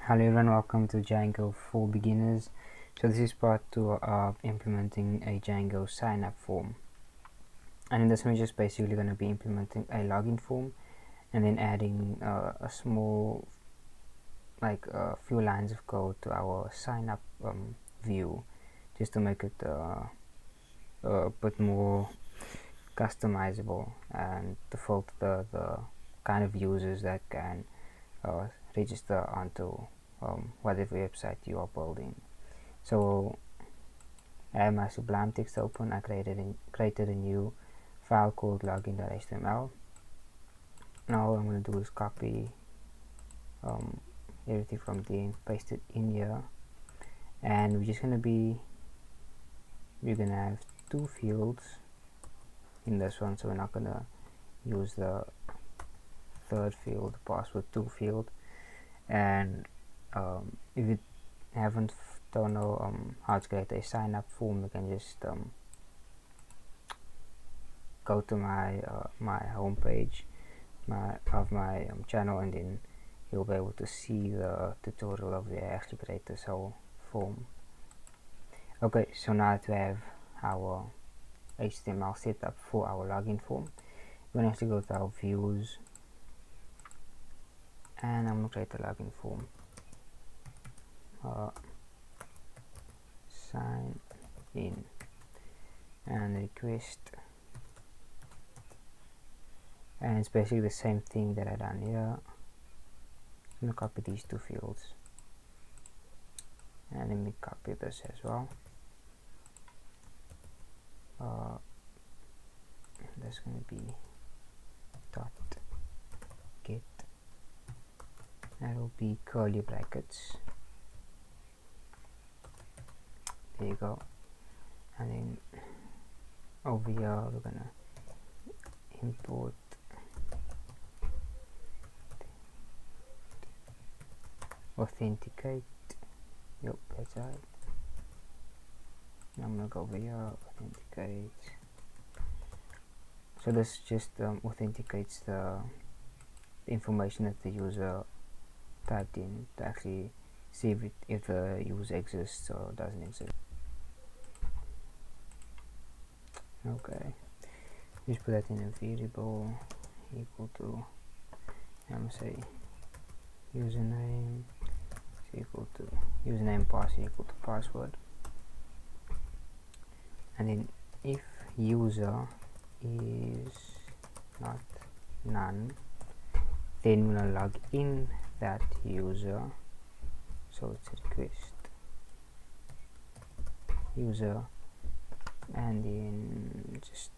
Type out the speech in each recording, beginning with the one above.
Hello everyone, welcome to Django for Beginners. So this is part 2 of implementing a Django sign up form, and in this one we're just basically going to be implementing a login form and then adding a small, like a few lines of code to our sign up view, just to make it a bit more customizable and to filter the kind of users that can register onto whatever website you are building. So I have my Sublime text open. I created a new file called login.html. Now what I'm going to do is copy everything from there and paste it in here, and we're gonna have two fields in this one, so we're not gonna use the third field, the password 2 field. And if you don't know how to create a sign up form, you can just go to my my homepage of my channel, and then you'll be able to see the tutorial of the actually create this whole form. Okay, so now that we have our HTML set up for our login form, we're going to actually go to our views, and I'm going to create a login form. Sign in and request, and it's basically the same thing that I done here. I'm going to copy these two fields, and let me copy this as well. That's going to be dot get, that will be curly brackets, there you go. And then over here we're gonna import authenticate. Yep, that's right. I'm gonna go over here, authenticate. So this just authenticates the information that the user typed in to actually see if the user exists or doesn't exist. Okay, just put that in a variable equal to, I'm gonna say username is equal to username, password equal to password, and then if user is not none, then we're gonna log in that user, so it's request user, and then just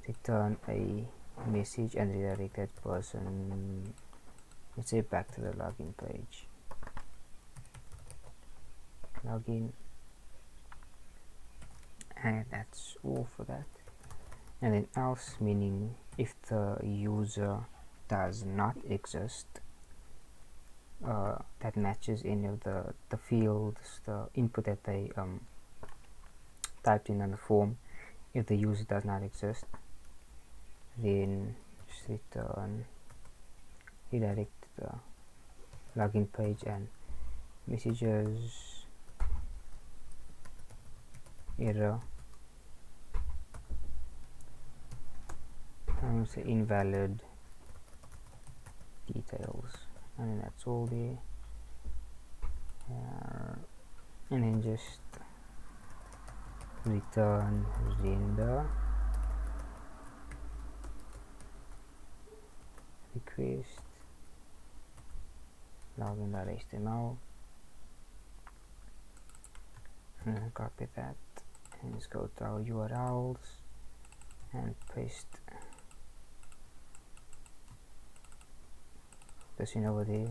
return a message and redirect that person, let's say, back to the login page. Login, and that's all for that. And then else, meaning if the user does not exist, that matches any of the fields, the input that they typed in on the form. If the user does not exist, then just return redirect the login page and messages error. I'm going to say invalid details, and then that's all there. And then just return render request login.html, and then copy that and just go to our URLs and paste this in over there,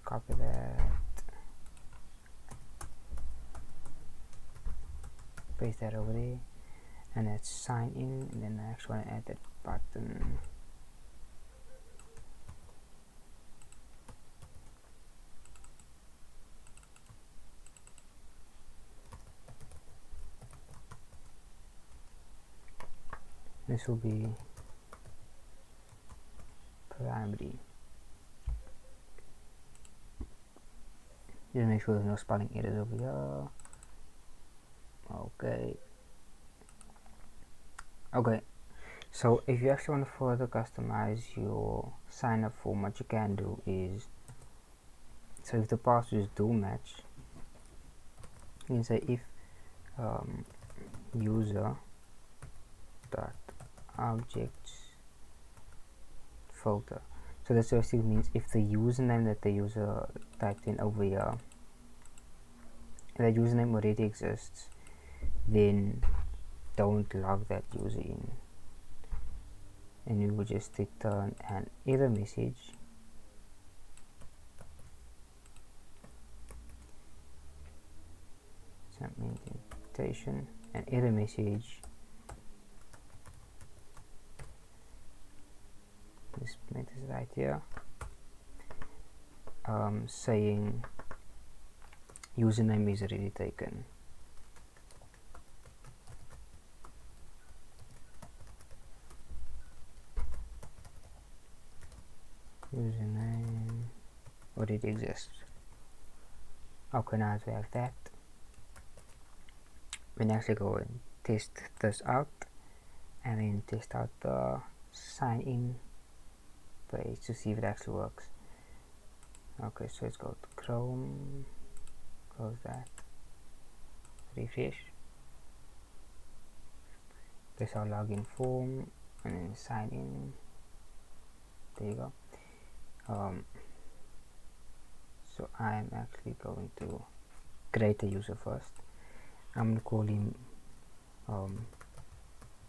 copy that, paste that over there, and that's sign in. And then I actually want to add that button. This will be primary. Just make sure there's no spelling errors over here. Okay, so if you actually want to further customize your sign up form, what you can do is, so if the passwords do match, you can say if user dot objects filter. So this basically means if the username that the user typed in over here, if that username already exists, then don't log that user in, and we will just return an error message some indentation, an error message. Let's make this right here, saying username is already taken. Username already exists. Okay, now that we have that, we can actually go and test this out, and then test out the sign in page to see if it actually works. Okay, so let's go to Chrome, close that, refresh, place our login form, and then sign in. There you go. So I'm actually going to create a user first. I'm going to call him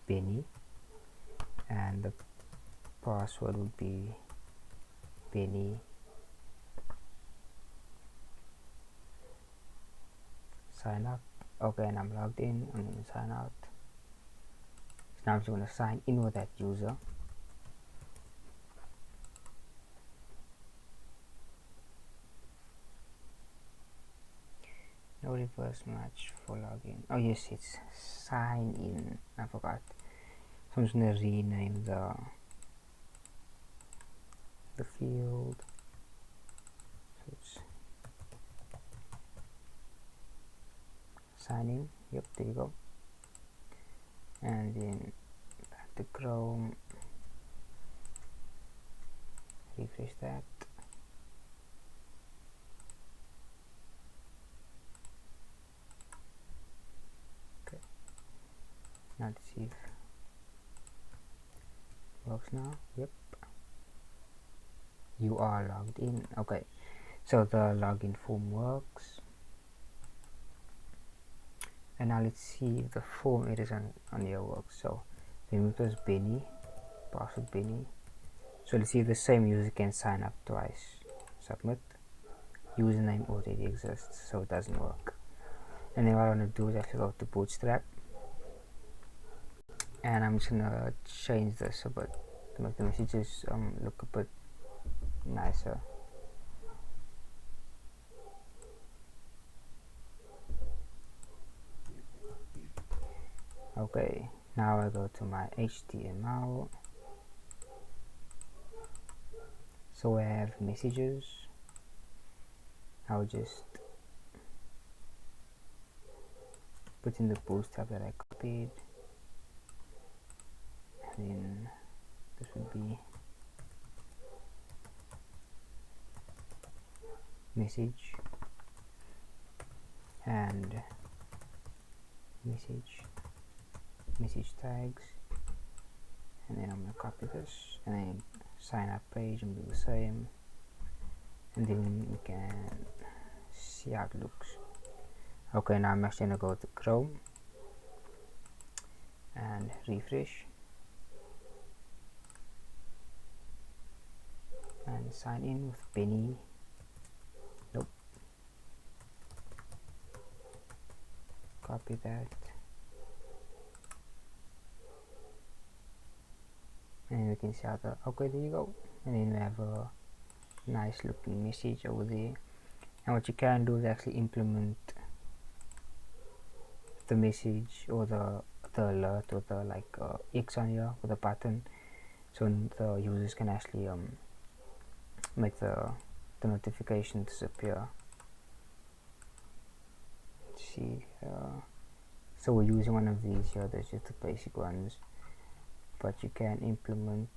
Benny, and the password would be Benny sign up. Okay, and I'm logged in. I'm going to sign out. So now I'm just going to sign in with that user. No reverse match for login. Oh yes, it's sign in. I forgot. So I'm just gonna rename the field. So it's sign in. Yep, there you go. And then back to Chrome. Refresh that. Now let's see if it works now. Yep, you are logged in. Okay, so the login form works, and now let's see if the form it is on here works. So remove this Benny, password Benny. So let's see if the same user can sign up twice. Submit. Username already exists, so it doesn't work. And then what I want to do is actually go to Bootstrap, and I'm just gonna change this a bit to make the messages look a bit nicer. Okay, now I go to my HTML. So I have messages. I'll just put in the bootstrap that I copied, and then this would be message and message tags, and then I'm gonna copy this, and then sign up page and do the same, and then we can see how it looks. Okay, now I'm actually gonna go to Chrome and refresh and sign in with Benny. Nope. Copy that, and we can see how the, okay, there you go, and then we have a nice looking message over there. And what you can do is actually implement the message or the alert or the like X on here with a button, so the users can actually make the notification disappear. see, so we're using one of these here. There's just the basic ones, but you can implement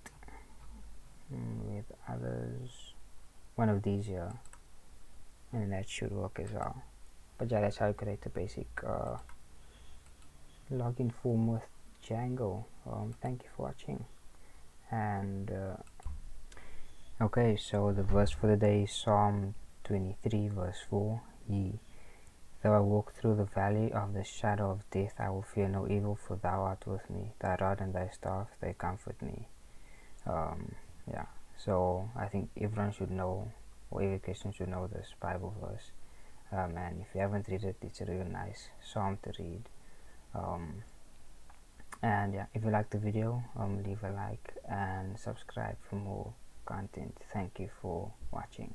with others, one of these here, and that should work as well. But yeah, that's how you create a basic login form with Django. Thank you for watching, and okay, so the verse for the day is Psalm 23 verse 4. Though I walk through the valley of the shadow of death, I will fear no evil, for thou art with me. Thy rod and thy staff, they comfort me. Yeah, so I think everyone should know, or every Christian should know this Bible verse. And if you haven't read it, it's a really nice psalm to read. And yeah, if you like the video, leave a like and subscribe for more content. Thank you for watching.